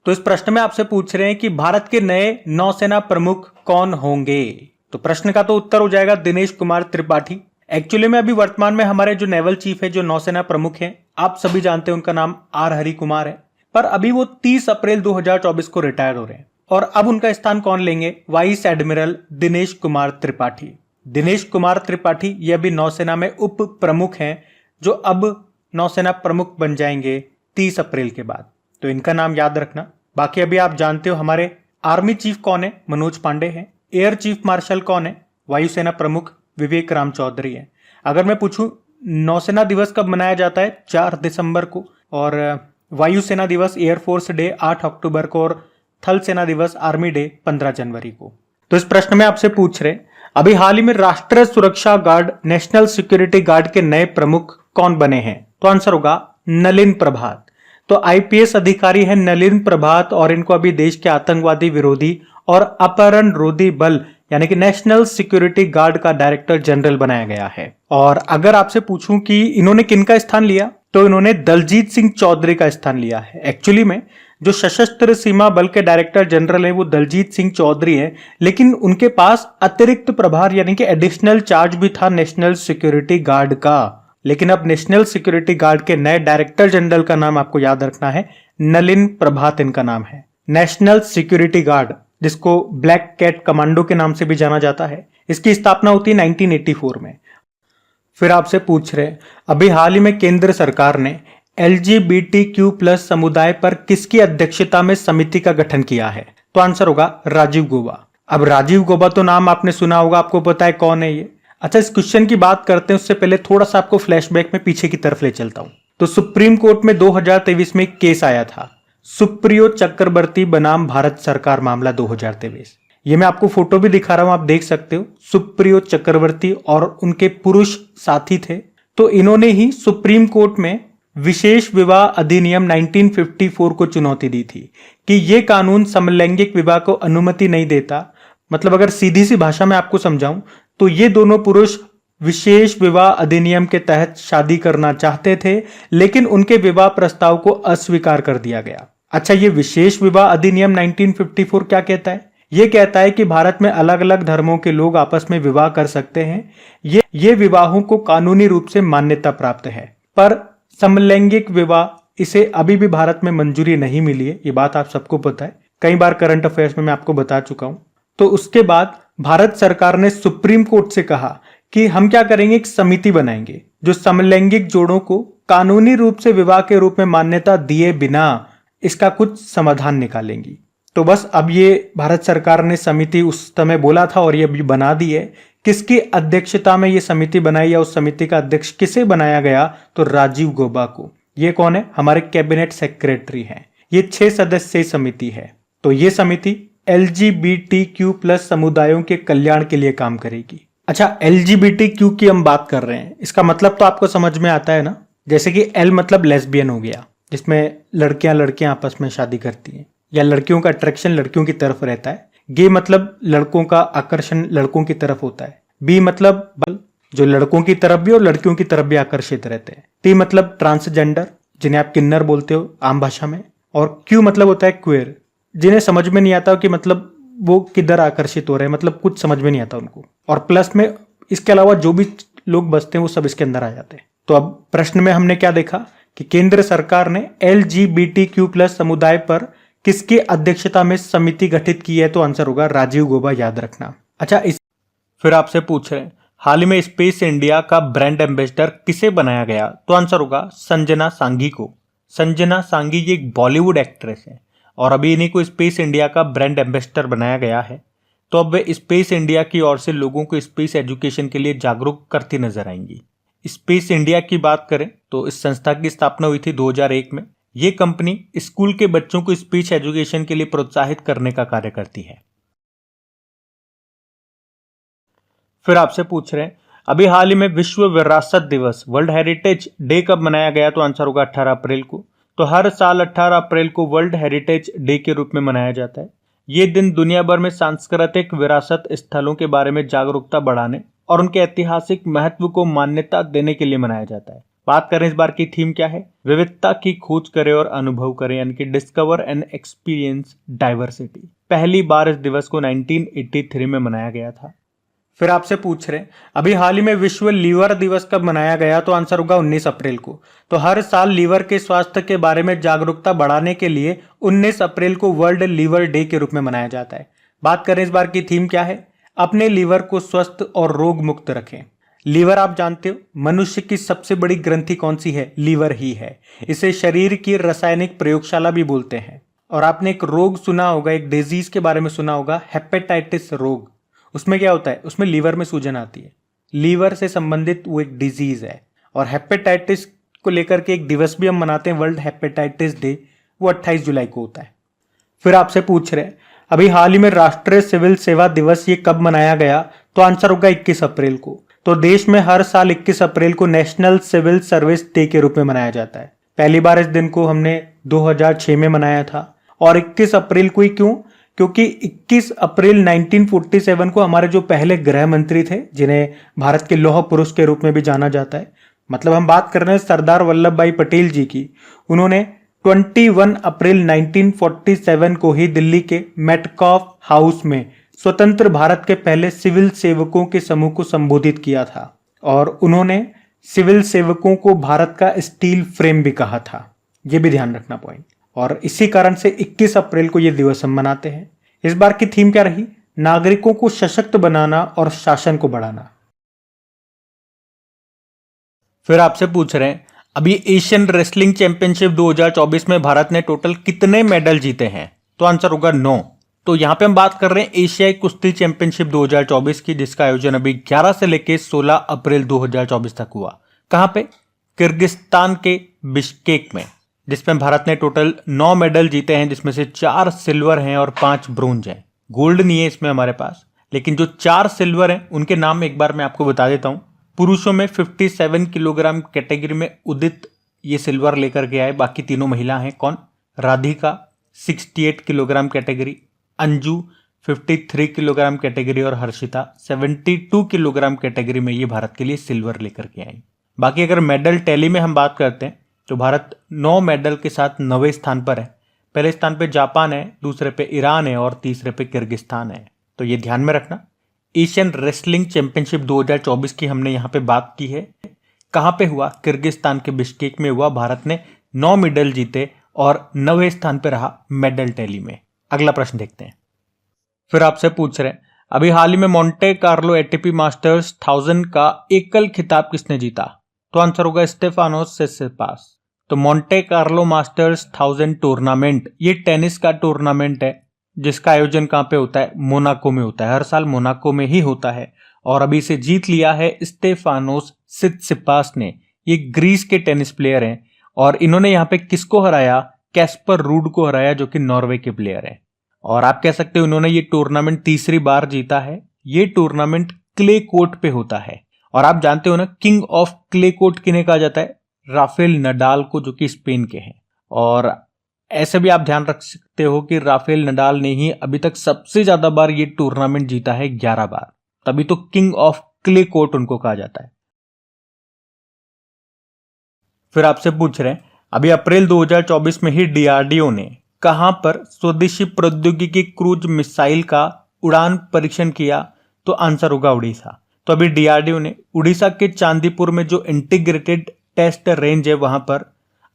तो इस प्रश्न में आपसे पूछ रहे हैं कि भारत के नए नौसेना प्रमुख कौन होंगे। तो प्रश्न का तो उत्तर हो जाएगा दिनेश कुमार त्रिपाठी। एक्चुअली में अभी वर्तमान में हमारे जो नेवल चीफ है, जो नौसेना प्रमुख हैं, आप सभी जानते हैं उनका नाम आर हरि कुमार है, पर अभी वो 30 अप्रैल 2024 को रिटायर हो रहे हैं और अब उनका स्थान कौन लेंगे? Vice admiral Dinesh Kumar Tripathi. दिनेश कुमार त्रिपाठी ये अभी नौसेना में उप प्रमुख हैं, जो अब नौसेना प्रमुख बन जाएंगे 30 अप्रैल के बाद। तो इनका नाम याद रखना। बाकी अभी आप जानते हो हमारे आर्मी चीफ कौन है? मनोज पांडे हैं। एयर चीफ मार्शल कौन है? वायुसेना प्रमुख विवेक राम चौधरी है। अगर मैं पूछूं नौसेना दिवस कब मनाया जाता है? 4 दिसंबर को, और वायुसेना दिवस एयरफोर्स डे 8 अक्टूबर को, और थल सेना दिवस आर्मी डे 15 जनवरी को। तो इस प्रश्न में आपसे पूछ रहे अभी हाल ही में राष्ट्रीय सुरक्षा गार्ड, नेशनल सिक्योरिटी गार्ड के नए प्रमुख कौन बने हैं? तो आंसर होगा नलिन प्रभात। तो आईपीएस अधिकारी है नलिन प्रभात और इनको अभी देश के आतंकवादी विरोधी और अपहरण रोधी बल यानी कि नेशनल सिक्योरिटी गार्ड का डायरेक्टर जनरल बनाया गया है। और अगर आपसे पूछूं कि इन्होंने किनका स्थान लिया, तो इन्होंने दलजीत सिंह चौधरी का स्थान लिया है। एक्चुअली में जो सशस्त्र सीमा बल के डायरेक्टर जनरल है वो दलजीत सिंह चौधरी है, लेकिन उनके पास अतिरिक्त प्रभार यानी कि एडिशनल चार्ज भी था नेशनल सिक्योरिटी गार्ड का। लेकिन अब नेशनल सिक्योरिटी गार्ड के नए डायरेक्टर जनरल का नाम आपको याद रखना है, नलिन प्रभात इनका नाम है। नेशनल सिक्योरिटी गार्ड, जिसको ब्लैक कैट कमांडो के नाम से भी जाना जाता है, इसकी स्थापना होती है 1984 में। फिर आपसे पूछ रहे अभी हाल ही में केंद्र सरकार ने LGBTQ+ समुदाय पर किसकी अध्यक्षता में समिति का गठन किया है? तो आंसर होगा राजीव गौबा। अब राजीव गौबा तो नाम आपने सुना होगा, आपको पता है कौन है ये? अच्छा, इस क्वेश्चन की बात करते हैं उससे पहले थोड़ा सा आपको फ्लैशबैक में पीछे की तरफ ले चलता हूं। तो सुप्रीम कोर्ट में 2023 में एक केस आया था, सुप्रियो चक्रवर्ती बनाम भारत सरकार मामला 2023। ये मैं आपको फोटो भी दिखा रहा हूं, आप देख सकते हो। सुप्रियो चक्रवर्ती और उनके पुरुष साथी थे। तो इन्होंने ही सुप्रीम कोर्ट में विशेष विवाह अधिनियम 1954 को चुनौती दी थी कि यह कानून समलैंगिक विवाह को अनुमति नहीं देता। मतलब अगर सीधी सी भाषा में आपको समझाऊं तो ये दोनों पुरुष विशेष विवाह अधिनियम के तहत शादी करना चाहते थे, लेकिन उनके विवाह प्रस्ताव को अस्वीकार कर दिया गया। अच्छा, ये विशेष विवाह अधिनियम 1954 क्या कहता है? ये कहता है कि भारत में अलग अलग धर्मों के लोग आपस में विवाह कर सकते हैं। ये विवाहों को कानूनी रूप से मान्यता प्राप्त है, पर समलैंगिक विवाह इसे अभी भी भारत में मंजूरी नहीं मिली है। ये बात आप सबको पता है, कई बार करंट अफेयर्स में मैं आपको बता चुका हूं। तो उसके बाद भारत सरकार ने सुप्रीम कोर्ट से कहा कि हम क्या करेंगे, एक समिति बनाएंगे जो समलैंगिक जोड़ों को कानूनी रूप से विवाह के रूप में मान्यता दिए बिना इसका कुछ समाधान निकालेंगी। तो बस अब ये भारत सरकार ने समिति उस समय बोला था और ये अभी बना दी है। किसकी अध्यक्षता में ये समिति बनाई या उस समिति का अध्यक्ष किसे बनाया गया? तो राजीव गौबा को। ये कौन है? हमारे कैबिनेट सेक्रेटरी हैं। ये 6 सदस्यीय समिति है। तो ये समिति LGBTQ+ समुदायों के कल्याण के लिए काम करेगी। अच्छा, LGBTQ की हम बात कर रहे हैं, इसका मतलब तो आपको समझ में आता है ना? जैसे कि L मतलब लेस्बियन हो गया, जिसमें लड़कियां आपस में शादी करती हैं या लड़कियों का अट्रैक्शन लड़कियों की तरफ रहता है। गे मतलब लड़कों का आकर्षण लड़कों की तरफ होता है। बी मतलब बल, जो लड़कों की तरफ भी और लड़कियों की तरफ भी आकर्षित रहते हैं। टी मतलब ट्रांसजेंडर, जिन्हें आप किन्नर बोलते हो आम भाषा में। और क्यू मतलब होता है क्वेयर, जिन्हें समझ में नहीं आता कि मतलब वो किधर आकर्षित हो रहे हैं, मतलब कुछ समझ में नहीं आता उनको। और प्लस में इसके अलावा जो भी लोग बसते हैं वो सब इसके अंदर आ जाते हैं। तो अब प्रश्न में हमने क्या देखा कि केंद्र सरकार ने LGBTQ+ समुदाय पर किसकी अध्यक्षता में समिति गठित की है? तो आंसर होगा राजीव गौबा, याद रखना। अच्छा, फिर आपसे पूछ रहे हैं हाल ही में स्पेस इंडिया का ब्रांड एम्बेसडर किसे बनाया गया? तो आंसर होगा संजना सांघी को। संजना सांघी ये एक बॉलीवुड एक्ट्रेस है और अभी इन्हीं को स्पेस इंडिया का ब्रांड एम्बेसडर बनाया गया है। तो अब वे स्पेस इंडिया की ओर से लोगों को स्पेस एजुकेशन के लिए जागरूक करती नजर आएंगी। स्पेस इंडिया की बात करें तो इस संस्था की स्थापना हुई थी 2001 में। ये कंपनी स्कूल के बच्चों को स्पेस एजुकेशन के लिए प्रोत्साहित करने का कार्य करती है। फिर आपसे पूछ रहे हैं अभी हाल ही में विश्व विरासत दिवस, वर्ल्ड हेरिटेज डे कब मनाया गया? तो आंसर होगा 18 अप्रैल को। तो हर साल 18 अप्रैल को वर्ल्ड हेरिटेज डे के रूप में मनाया जाता है। ये दिन दुनिया भर में सांस्कृतिक विरासत स्थलों के बारे में जागरूकता बढ़ाने और उनके ऐतिहासिक महत्व को मान्यता देने के लिए मनाया जाता है। बात करें इस बार की थीम क्या है, विविधता की खोज करें और अनुभव करें, यानी कि डिस्कवर एंड एक्सपीरियंस डाइवर्सिटी। पहली बार इस दिवस को 1983 में मनाया गया था। फिर आपसे पूछ रहे हैं अभी हाल ही में विश्व लीवर दिवस कब मनाया गया, तो आंसर होगा 19 अप्रैल को। तो हर साल लीवर के स्वास्थ्य के बारे में जागरूकता बढ़ाने के लिए 19 अप्रैल को वर्ल्ड लीवर डे के रूप में मनाया जाता है। बात करें इस बार की थीम क्या है, अपने लीवर को स्वस्थ और रोग मुक्त रखें। लीवर आप जानते हो मनुष्य की सबसे बड़ी ग्रंथि कौन सी है, लीवर ही है। इसे शरीर की रासायनिक प्रयोगशाला भी बोलते हैं। और आपने एक रोग सुना होगा, एक डिजीज के बारे में सुना होगा, हेपेटाइटिस रोग। उसमें क्या होता है, उसमें लीवर में सूजन आती है, लीवर से संबंधित वो एक डिजीज है। और हेपेटाइटिस को लेकर के एक दिवस भी हम मनाते हैं, वर्ल्ड हेपेटाइटिस डे, वो 28 जुलाई को होता है। फिर आपसे पूछ रहे हैं अभी हाल ही में राष्ट्रीय सिविल सेवा दिवस ये कब मनाया गया, तो आंसर होगा 21 अप्रैल को। तो देश में हर साल 21 अप्रैल को नेशनल सिविल सर्विस डे के रूप में मनाया जाता है। पहली बार इस दिन को हमने 2006 में मनाया था। और 21 अप्रैल को ही क्यों, क्योंकि 21 अप्रैल 1947 को हमारे जो पहले गृह मंत्री थे, जिन्हें भारत के लौह पुरुष के रूप में भी जाना जाता है, मतलब हम बात कर रहे हैं सरदार वल्लभ भाई पटेल जी की, उन्होंने 21 अप्रैल 1947 को ही दिल्ली के मेटकॉफ हाउस में स्वतंत्र भारत के पहले सिविल सेवकों के समूह को संबोधित किया था। और उन्होंने सिविल सेवकों को भारत का स्टील फ्रेम भी कहा था, यह भी ध्यान रखना पॉइंट। और इसी कारण से 21 अप्रैल को यह दिवस हम मनाते हैं। इस बार की थीम क्या रही, नागरिकों को सशक्त बनाना और शासन को बढ़ाना। फिर आपसे पूछ रहे हैं अभी एशियन रेसलिंग चैंपियनशिप 2024 में भारत ने टोटल कितने मेडल जीते हैं, तो आंसर होगा 9। तो यहां पे हम बात कर रहे हैं एशियाई कुश्ती चैंपियनशिप 2024 की, जिसका आयोजन अभी 11 से लेकर 16 अप्रैल 2024 तक हुआ। कहां पे, किर्गिस्तान के बिश्केक में, जिसमें भारत ने टोटल 9 मेडल जीते हैं, जिसमें से 4 सिल्वर हैं और 5 ब्रोंज हैं। गोल्ड नहीं है इसमें हमारे पास, लेकिन जो 4 सिल्वर हैं उनके नाम एक बार मैं आपको बता देता हूं। पुरुषों में 57 किलोग्राम कैटेगरी में उदित ये सिल्वर लेकर के आए। बाकी तीनों महिला हैं। कौन, Radhika 68 kilogram category, Anju 53 kilogram category और हर्षिता 72 किलोग्राम कैटेगरी में ये भारत के लिए सिल्वर लेकर के आई। बाकी अगर मेडल टैली में हम बात करते हैं तो भारत 9 मेडल के साथ 9वें स्थान पर है। पहले स्थान पे जापान है, दूसरे पे ईरान है और तीसरे पे किर्गिस्तान है। तो ये ध्यान में रखना। एशियन रेसलिंग चैंपियनशिप 2024 की हमने यहाँ पे बात की है। कहाँ पे हुआ, किर्गिस्तान के बिश्केक में हुआ। भारत ने 9 मेडल जीते और 9वें स्थान पे रहा मेडल टैली में। अगला प्रश्न देखते हैं। फिर आपसे पूछ रहे हैं अभी हाल ही में मोंटे कार्लो एटीपी मास्टर्स 1000 का एकल खिताब किसने जीता, तो आंसर होगा स्टेफानोस सिसिपास। तो मोंटे कार्लो मास्टर्स 1000 टूर्नामेंट ये टेनिस का टूर्नामेंट है, जिसका आयोजन कहां पे होता है, मोनाको में होता है। हर साल मोनाको में ही होता है और अभी इसे जीत लिया है स्टेफानोस सिसिपास ने। ये ग्रीस के टेनिस प्लेयर हैं और इन्होंने यहाँ पे किसको हराया, कैस्पर रूड को हराया, जो कि नॉर्वे के प्लेयर हैं। और आप कह सकते हो इन्होंने ये टूर्नामेंट तीसरी बार जीता है। ये टूर्नामेंट क्ले कोर्ट पे होता है और आप जानते हो ना, किंग ऑफ क्ले कोर्ट किन्हें कहा जाता है, राफेल नडाल को, जो कि स्पेन के हैं। और ऐसे भी आप ध्यान रख सकते हो कि राफेल नडाल ने ही अभी तक सबसे ज्यादा बार ये टूर्नामेंट जीता है, 11 बार। तभी तो किंग ऑफ क्ले कोर्ट उनको कहा जाता है। फिर आपसे पूछ रहे हैं अभी अप्रैल 2024 में ही डीआरडीओ ने कहां पर स्वदेशी प्रौद्योगिकी क्रूज मिसाइल का उड़ान परीक्षण किया, तो आंसर होगा उड़ीसा। तो अभी डीआरडीओ ने उड़ीसा के चांदीपुर में जो इंटीग्रेटेड टेस्ट रेंज है वहां पर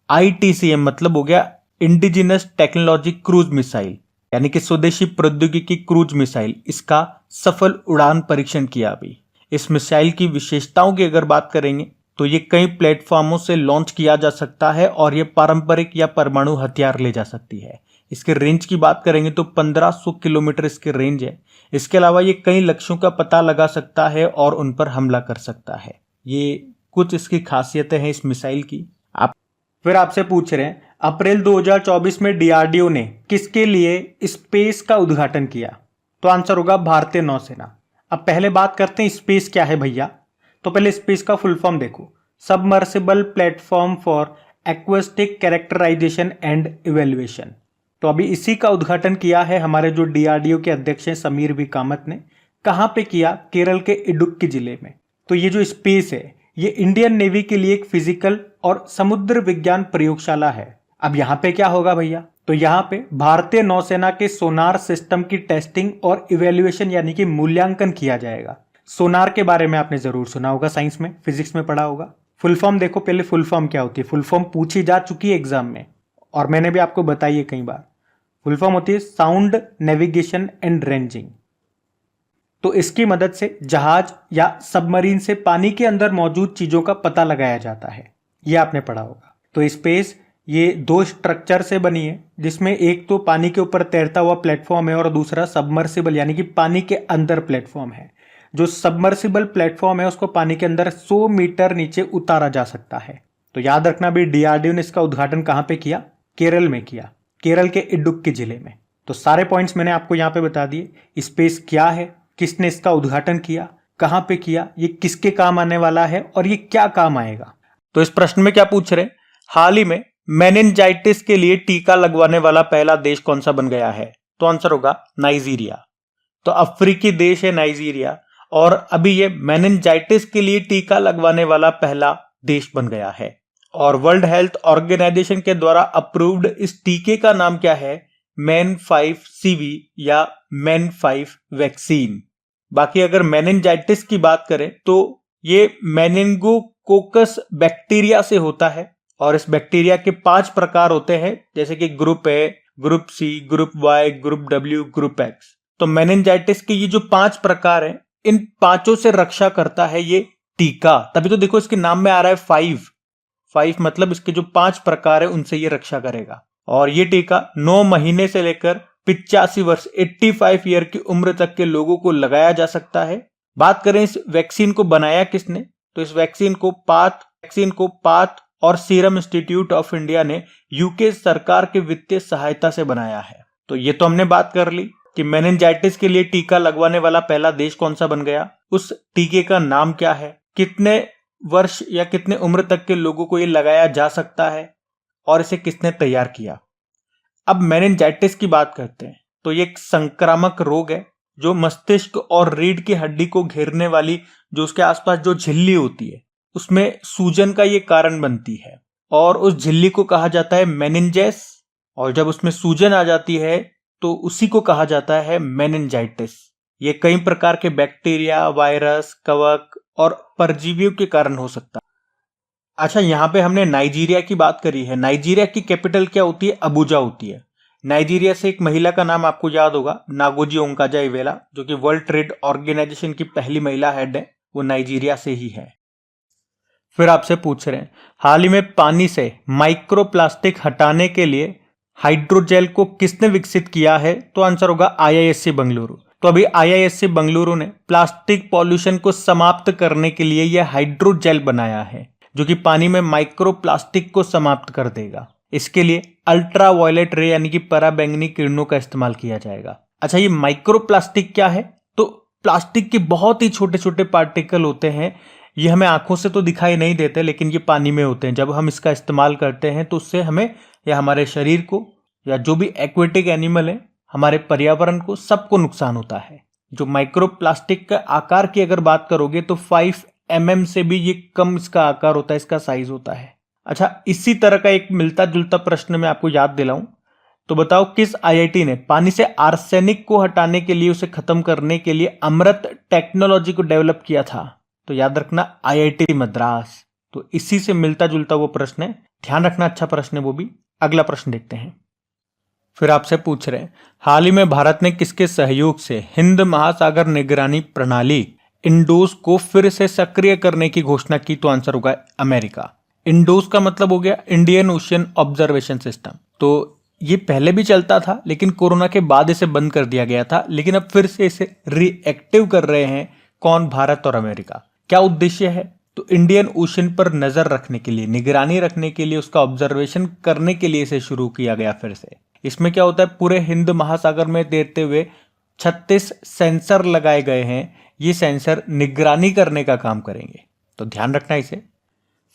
ITCM मतलब हो गया इंडिजिनस टेक्नोलॉजी क्रूज मिसाइल, यानी कि स्वदेशी प्रौद्योगिकी क्रूज मिसाइल, इसका सफल उड़ान परीक्षण किया। अभी इस मिसाइल की विशेषताओं की अगर बात करेंगे तो ये कई प्लेटफॉर्मों से लॉन्च किया जा सकता है और ये पारंपरिक या परमाणु हथियार ले जा सकती है। इसके रेंज की बात करेंगे तो 1500 किलोमीटर इसके रेंज है। इसके अलावा ये कई लक्ष्यों का पता लगा सकता है और उन पर हमला कर सकता है। ये कुछ इसकी खासियतें हैं इस मिसाइल की। फिर आपसे पूछ रहे हैं अप्रैल 2024 में डीआरडीओ ने किसके लिए स्पेस का उद्घाटन किया, तो आंसर होगा भारतीय नौसेना। अब पहले बात करते हैं स्पेस क्या है भैया। तो पहले स्पेस का फुल फॉर्म देखो, submersible platform for acoustic characterisation and evaluation. तो अभी इसी का उद्घाटन किया है हमारे जो डीआरडीओ के अध्यक्ष हैं समीर वी कामत ने। कहां पे किया, केरल के इडुक्की जिले में। तो ये जो स्पेस है ये इंडियन नेवी के लिए एक फिजिकल और समुद्र विज्ञान प्रयोगशाला है। अब यहाँ पे क्या होगा भैया, तो यहाँ पे भारतीय नौसेना के सोनार सिस्टम की टेस्टिंग और इवेल्युएशन यानी कि मूल्यांकन किया जाएगा। सोनार के बारे में आपने जरूर सुना होगा, साइंस में फिजिक्स में पढ़ा होगा। फुल फॉर्म देखो, पहले फुल फॉर्म क्या होती है, फुल फॉर्म पूछी जा चुकी है एग्जाम में और मैंने भी आपको बताई है कई बार। फुल फॉर्म होती है साउंड नेविगेशन एंड रेंजिंग। तो इसकी मदद से जहाज या सबमरीन से पानी के अंदर मौजूद चीजों का पता लगाया जाता है, ये आपने पढ़ा होगा। तो स्पेस ये दो स्ट्रक्चर से बनी है, जिसमें एक तो पानी के ऊपर तैरता हुआ प्लेटफॉर्म है और दूसरा सबमर्सिबल यानी कि पानी के अंदर प्लेटफॉर्म है। जो सबमर्सिबल प्लेटफॉर्म है उसको पानी के अंदर 100 मीटर नीचे उतारा जा सकता है। तो याद रखना भी, डीआरडीओ ने इसका उद्घाटन कहां पे किया, केरल में किया, केरल के इडुक्की जिले में। तो सारे पॉइंट्स मैंने आपको यहां पे बता दिए। स्पेस क्या है, किसने इसका उद्घाटन किया, कहां पे किया, ये किसके काम आने वाला है और ये क्या काम आएगा। तो इस प्रश्न में क्या पूछ रहे हैं, हाल ही में मेनिनजाइटिस के लिए टीका लगवाने वाला पहला देश कौन सा बन गया है। तो आंसर होगा नाइजीरिया। तो अफ्रीकी देश है नाइजीरिया और अभी ये मेनिनजाइटिस के लिए टीका लगवाने वाला पहला देश बन गया है। और वर्ल्ड हेल्थ ऑर्गेनाइजेशन के द्वारा अप्रूव्ड इस टीके का नाम क्या है, मैन 5 सीवी या मैन 5 वैक्सीन। बाकी अगर मेनिनजाइटिस की बात करें तो ये मेनिंगोकोकस बैक्टीरिया से होता है और इस बैक्टीरिया के 5 प्रकार होते हैं, जैसे कि group A, group C, group Y, group W, group X. तो मेनिनजाइटिस के ये जो 5 प्रकार हैं, इन पांचों से रक्षा करता है ये टीका। तभी तो देखो इसके नाम में आ रहा है 5 मतलब इसके जो 5 प्रकार है उनसे ये रक्षा करेगा। और ये टीका 9 महीने से लेकर 85 वर्ष 85 ईयर की उम्र तक के लोगों को लगाया जा सकता है। बात करें इस वैक्सीन को बनाया किसने, तो इस वैक्सीन को पाथ और सीरम इंस्टीट्यूट ऑफ इंडिया ने यूके सरकार के वित्तीय सहायता से बनाया है। तो ये तो हमने बात कर ली कि मेनिनजाइटिस के लिए टीका लगवाने वाला पहला देश कौन सा बन गया, उस टीके का नाम क्या है, कितने वर्ष या कितने उम्र तक के लोगों को ये लगाया जा सकता है और इसे किसने तैयार किया। अब मेनिनजाइटिस की बात करते हैं। तो ये एक संक्रामक रोग है जो मस्तिष्क और रीढ़ की हड्डी को घेरने वाली जो उसके आसपास जो झिल्ली होती है उसमें सूजन का ये कारण बनती है और उस झिल्ली को कहा जाता है मेनिंजेस। और जब उसमें सूजन आ जाती है तो उसी को कहा जाता है मेनिनजाइटिस। ये कई प्रकार के बैक्टीरिया, वायरस, कवक और परजीवियों के कारण हो सकता है। अच्छा, यहाँ पे हमने नाइजीरिया की बात करी है। नाइजीरिया की कैपिटल क्या होती है, अबुजा होती है। नाइजीरिया से एक महिला का नाम आपको याद होगा, नागोजी ओंकाजा-इवेला, जो कि वर्ल्ड ट्रेड ऑर्गेनाइजेशन की पहली महिला हेड है, वो नाइजीरिया से ही है। फिर आपसे पूछ रहे हैं, हाल ही में पानी से माइक्रोप्लास्टिक हटाने के लिए हाइड्रोजेल को किसने विकसित किया है, तो आंसर होगा आईआईएससी बेंगलुरु। तो अभी आईआईएससी बेंगलुरु ने प्लास्टिक पॉल्यूशन को समाप्त करने के लिए यह हाइड्रोजेल बनाया है जो कि पानी में माइक्रोप्लास्टिक को समाप्त कर देगा। इसके लिए अल्ट्रा वायलेट रे यानी कि पराबैंगनी किरणों का इस्तेमाल किया जाएगा। अच्छा, ये माइक्रोप्लास्टिक क्या है, तो प्लास्टिक के बहुत ही छोटे छोटे पार्टिकल होते हैं। ये हमें आंखों से तो दिखाई नहीं देते लेकिन ये पानी में होते हैं। जब हम इसका इस्तेमाल करते हैं तो उससे हमें या हमारे शरीर को या जो भी एक्वेटिक एनिमल है, हमारे पर्यावरण को, सबको नुकसान होता है। जो माइक्रोप्लास्टिक का आकार की अगर बात करोगे तो 5 mm से भी ये कम इसका आकार होता है, इसका साइज होता है। अच्छा, इसी तरह का एक मिलता जुलता प्रश्न मैं आपको याद दिलाऊं तो बताओ, किस आईआईटी ने पानी से आर्सेनिक को हटाने के लिए, उसे खत्म करने के लिए अमृत टेक्नोलॉजी को डेवलप किया था, तो याद रखना आईआईटी मद्रास। तो इसी से मिलता जुलता वो प्रश्न है, ध्यान रखना, अच्छा प्रश्न है वो भी। अगला प्रश्न देखते हैं। फिर आपसे पूछ रहे हैं, हाल ही में भारत ने किसके सहयोग से हिंद महासागर निगरानी प्रणाली इंडोस को फिर से सक्रिय करने की घोषणा की, तो आंसर होगा अमेरिका। इंडोस का मतलब हो गया इंडियन ओशियन ऑब्जर्वेशन सिस्टम। तो ये पहले भी चलता था लेकिन कोरोना के बाद इसे बंद कर दिया गया था, लेकिन अब फिर से इसे रीएक्टिव कर रहे हैं। कौन, भारत और अमेरिका। क्या उद्देश्य है, तो इंडियन ओशियन पर नजर रखने के लिए, निगरानी रखने के लिए, उसका ऑब्जर्वेशन करने के लिए इसे शुरू किया गया फिर से। इसमें क्या होता है, पूरे हिंद महासागर में तैरते हुए 36 सेंसर लगाए गए हैं। ये सेंसर निगरानी करने का काम करेंगे, तो ध्यान रखना इसे।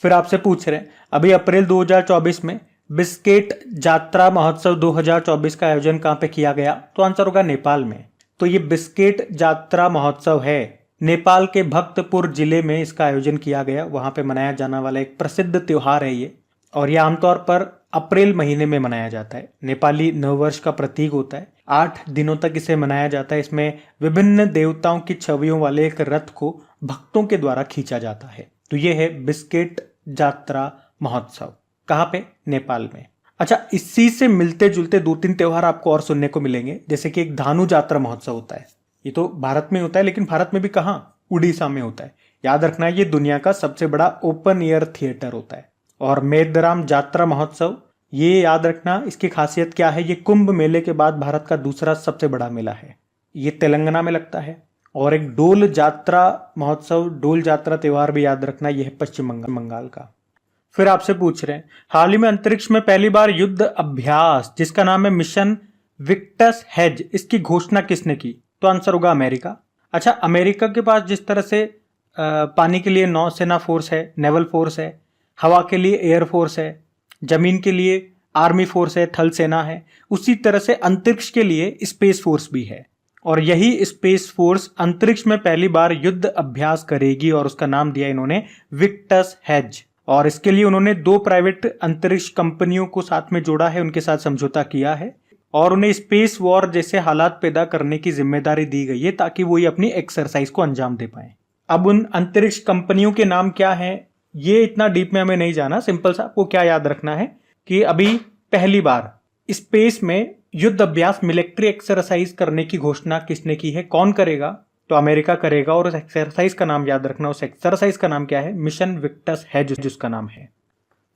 फिर आपसे पूछ रहे हैं, अभी अप्रैल 2024 में बिस्केट यात्रा महोत्सव 2024 का आयोजन कहां पे किया गया, तो आंसर होगा नेपाल में। तो ये बिस्केट यात्रा महोत्सव है नेपाल के भक्तपुर जिले में इसका आयोजन किया गया। वहां पे मनाया जाने वाला एक प्रसिद्ध त्योहार है ये, और ये आमतौर पर अप्रैल महीने में मनाया जाता है। नेपाली नववर्ष का प्रतीक होता है। 8 दिनों तक इसे मनाया जाता है। इसमें विभिन्न देवताओं की छवियों वाले एक रथ को भक्तों के द्वारा खींचा जाता है। तो ये है बिस्किट जात्रा महोत्सव। कहाँ पे? नेपाल में। अच्छा, इसी से मिलते जुलते 2-3 त्योहार आपको और सुनने को मिलेंगे, जैसे कि एक धानु जात्रा महोत्सव होता है। ये तो भारत में होता है, लेकिन भारत में भी कहाँ? उड़ीसा में होता है। याद रखना, ये दुनिया का सबसे बड़ा ओपन एयर थिएटर होता है। और मेदराम जात्रा महोत्सव, ये याद रखना, इसकी खासियत क्या है? ये कुंभ मेले के बाद भारत का दूसरा सबसे बड़ा मेला है। ये तेलंगाना में लगता है। और एक डोल जात्रा महोत्सव, डोल जात्रा त्योहार भी याद रखना, यह है पश्चिम बंगाल का। फिर आपसे पूछ रहे हैं, हाल ही में अंतरिक्ष में पहली बार युद्ध अभ्यास जिसका नाम है मिशन विक्टस हेज, इसकी घोषणा किसने की? तो आंसर होगा अमेरिका। अच्छा, अमेरिका के पास जिस तरह से पानी के लिए नौसेना फोर्स है, नेवल फोर्स है, हवा के लिए एयर फोर्स है, जमीन के लिए आर्मी फोर्स है, थल सेना है, उसी तरह से अंतरिक्ष के लिए स्पेस फोर्स भी है। और यही स्पेस फोर्स अंतरिक्ष में पहली बार युद्ध अभ्यास करेगी, और उसका नाम दिया इन्होंने विक्टस हेज। और इसके लिए उन्होंने 2 प्राइवेट अंतरिक्ष कंपनियों को साथ में जोड़ा है, उनके साथ समझौता किया है, और उन्हें स्पेस वॉर जैसे हालात पैदा करने की जिम्मेदारी दी गई है, ताकि वो ये अपनी एक्सरसाइज को अंजाम दे पाए। अब उन अंतरिक्ष कंपनियों के नाम क्या है, ये इतना डीप में हमें नहीं जाना। सिंपल सा आपको क्या याद रखना है कि अभी पहली बार स्पेस में युद्ध अभ्यास, मिलिट्री एक्सरसाइज करने की घोषणा किसने की है, कौन करेगा? तो अमेरिका करेगा। और उस एक्सरसाइज का नाम याद रखना, उस एक्सरसाइज का नाम क्या है? मिशन विक्टस हेज जिसका नाम है।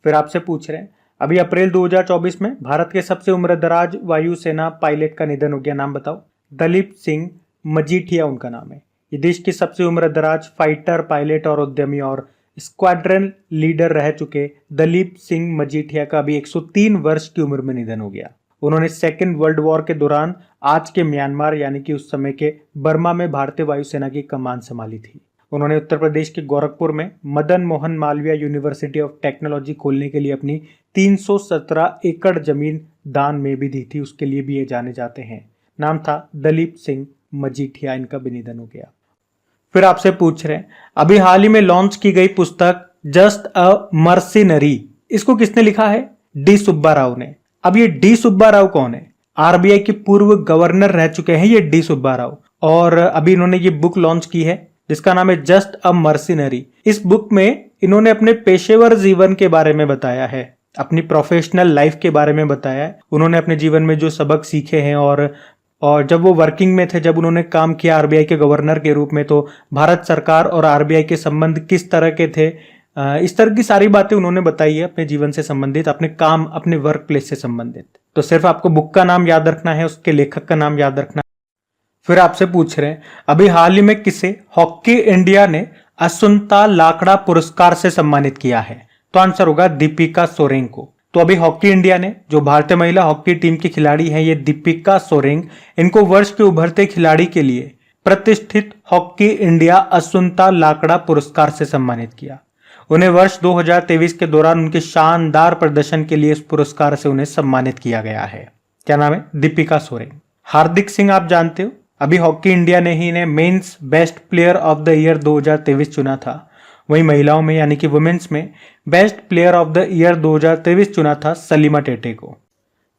फिर आपसे पूछ रहे हैं, अभी अप्रैल 2024 में भारत के सबसे उम्रदराज वायुसेना पायलट का निधन हो गया। नाम बताओ। दलीप सिंह मजीठिया उनका नाम है। ये देश के सबसे उम्रदराज फाइटर पायलट और उद्यमी और स्क्वाड्रन लीडर रह चुके दलीप सिंह मजीठिया का अभी 103 वर्ष की उम्र में निधन हो गया। उन्होंने सेकेंड वर्ल्ड वॉर के दौरान आज के म्यांमार यानी कि उस समय के बर्मा में भारतीय वायुसेना की कमान संभाली थी। उन्होंने उत्तर प्रदेश के गोरखपुर में Madan Mohan Malviya university of technology खोलने के लिए अपनी 317 एकड़ जमीन दान में भी दी थी। उसके लिए भी ये जाने जाते हैं। नाम था दलीप सिंह मजीठिया। इनका भी निधन हो गया। फिर आपसे पूछ रहे हैं, अभी हाल ही में लॉन्च की गई पुस्तक जस्ट अ मर्सिनरी, इसको किसने लिखा है? डी सुब्बा राव ने। अब ये डी सुब्बा राव कौन है? आरबीआई के पूर्व गवर्नर रह चुके हैं ये डी सुब्बा राव, और अभी इन्होंने ये बुक लॉन्च की है जिसका नाम है जस्ट अ मर्सिनरी। इस बुक में इन्होंने अपने पेशेवर जीवन के बारे में बताया है, अपनी प्रोफेशनल लाइफ के बारे में बताया है। उन्होंने अपने जीवन में जो सबक सीखे हैं, और जब वो वर्किंग में थे, जब उन्होंने काम किया आरबीआई के गवर्नर के रूप में, तो भारत सरकार और आरबीआई के संबंध किस तरह के थे, इस तरह की सारी बातें उन्होंने बताई है अपने जीवन से संबंधित, अपने काम, अपने वर्क प्लेस से संबंधित। तो सिर्फ आपको बुक का नाम याद रखना है, उसके लेखक का नाम याद रखना है। फिर आपसे पूछ रहे हैं, अभी हाल ही में किसे हॉकी इंडिया ने असुंता लाकड़ा पुरस्कार से सम्मानित किया है? तो आंसर होगा दीपिका सोरेंग को। तो अभी हॉकी इंडिया ने, जो भारतीय महिला हॉकी टीम की खिलाड़ी हैं, ये दीपिका सोरेंग, इनको वर्ष के उभरते खिलाड़ी के लिए प्रतिष्ठित हॉकी इंडिया असुंता लाकड़ा पुरस्कार से सम्मानित किया। उन्हें वर्ष 2023 के दौरान उनके शानदार प्रदर्शन के लिए इस पुरस्कार से उन्हें सम्मानित किया गया है। क्या नाम है? दीपिका सोरेंग। हार्दिक सिंह आप जानते हो, अभी हॉकी इंडिया ने ही इन्हें men's best player of the year 2023 चुना था। वहीं महिलाओं में यानी कि वुमेन्स में best player of the year 2023 चुना था सलीमा टेटे को।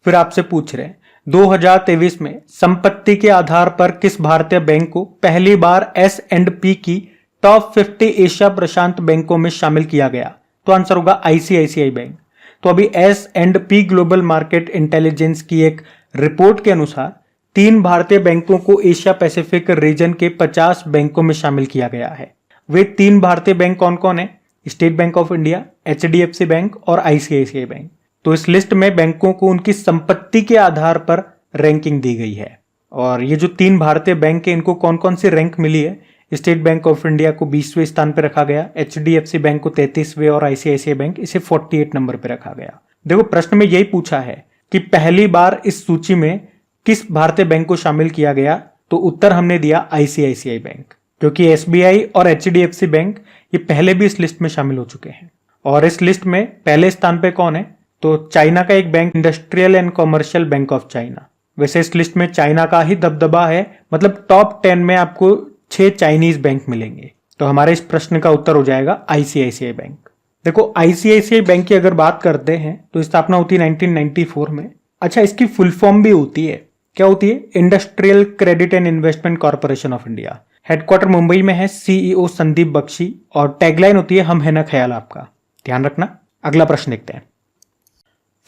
फिर आपसे पूछ रहे हैं, 2023 में संपत्ति के आधार पर किस भारतीय बैंक को पहली बार S&P की टॉप 50 एशिया प्रशांत बैंकों में शामिल किया गया? तो आंसर होगा आईसीआईसीआई बैंक। तो अभी S&P ग्लोबल मार्केट इंटेलिजेंस की एक रिपोर्ट के अनुसार 3 भारतीय बैंकों को एशिया पैसिफिक रीजन के 50 बैंकों में शामिल किया गया है। वे 3 भारतीय बैंक कौन कौन है? State bank of India, HDFC bank और आईसीआईसीआई बैंक। तो इस लिस्ट में बैंकों को उनकी संपत्ति के आधार पर रैंकिंग दी गई है। और ये जो 3 भारतीय बैंक है, इनको कौन कौन सी रैंक मिली है? स्टेट बैंक ऑफ इंडिया को 20वें स्थान पर रखा गया, HDFC बैंक को 33वें और आईसीआईसीआई बैंक इसे 48 नंबर पर रखा गया। देखो, प्रश्न में यही पूछा है कि पहली बार इस सूची में किस भारतीय बैंक को शामिल किया गया, तो उत्तर हमने दिया आईसीआईसीआई बैंक, क्योंकि एसबीआई और HDFC बैंक ये पहले भी इस लिस्ट में शामिल हो चुके हैं। और इस लिस्ट में पहले स्थान पे कौन है? तो चाइना का एक bank, industrial and commercial bank of China. वैसे इस लिस्ट में चाइना का ही दबदबा है, मतलब टॉप 10 में आपको 6 चाइनीज बैंक मिलेंगे। तो हमारे इस प्रश्न का उत्तर हो जाएगा आईसीआईसीआई बैंक। देखो आईसीआईसीआई बैंक की अगर बात करते हैं तो स्थापना होती है 1994 में। अच्छा, इसकी फुल फॉर्म भी होती है, क्या होती है? Industrial credit and investment corporation of India. Headquarter Mumbai में है, सीईओ संदीप बख्शी, और टैगलाइन होती है हम है ना ख्याल आपका। ध्यान रखना। अगला प्रश्न देखते हैं।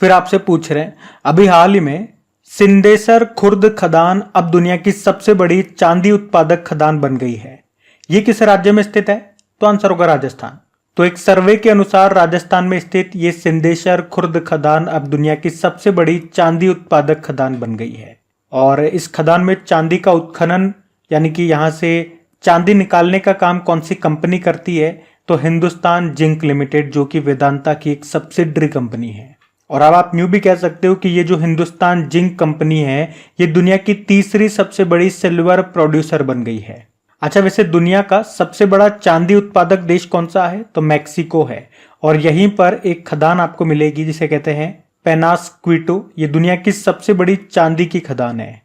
फिर आपसे पूछ रहे हैं अभी हाल ही में सिंदेसर खुर्द खदान अब दुनिया की सबसे बड़ी चांदी उत्पादक खदान बन गई है। यह किस राज्य में स्थित है? तो आंसर होगा राजस्थान। तो एक सर्वे के अनुसार राजस्थान में स्थित ये सिंदेसर खुर्द खदान अब दुनिया की सबसे बड़ी चांदी उत्पादक खदान बन गई है। और इस खदान में चांदी का उत्खनन यानी कि यहां से चांदी निकालने का काम कौन सी कंपनी करती है? तो हिंदुस्तान जिंक लिमिटेड, जो कि वेदांता की एक सब्सिडरी कंपनी है। और अब आप यूं भी कह सकते हो कि ये जो हिंदुस्तान जिंक कंपनी है ये दुनिया की तीसरी सबसे बड़ी सिल्वर प्रोड्यूसर बन गई है। अच्छा, वैसे दुनिया का सबसे बड़ा चांदी उत्पादक देश कौन सा है? तो मैक्सिको है। और यहीं पर एक खदान आपको मिलेगी जिसे कहते हैं पेनास्क्विटो। ये दुनिया की सबसे बड़ी चांदी की खदान है।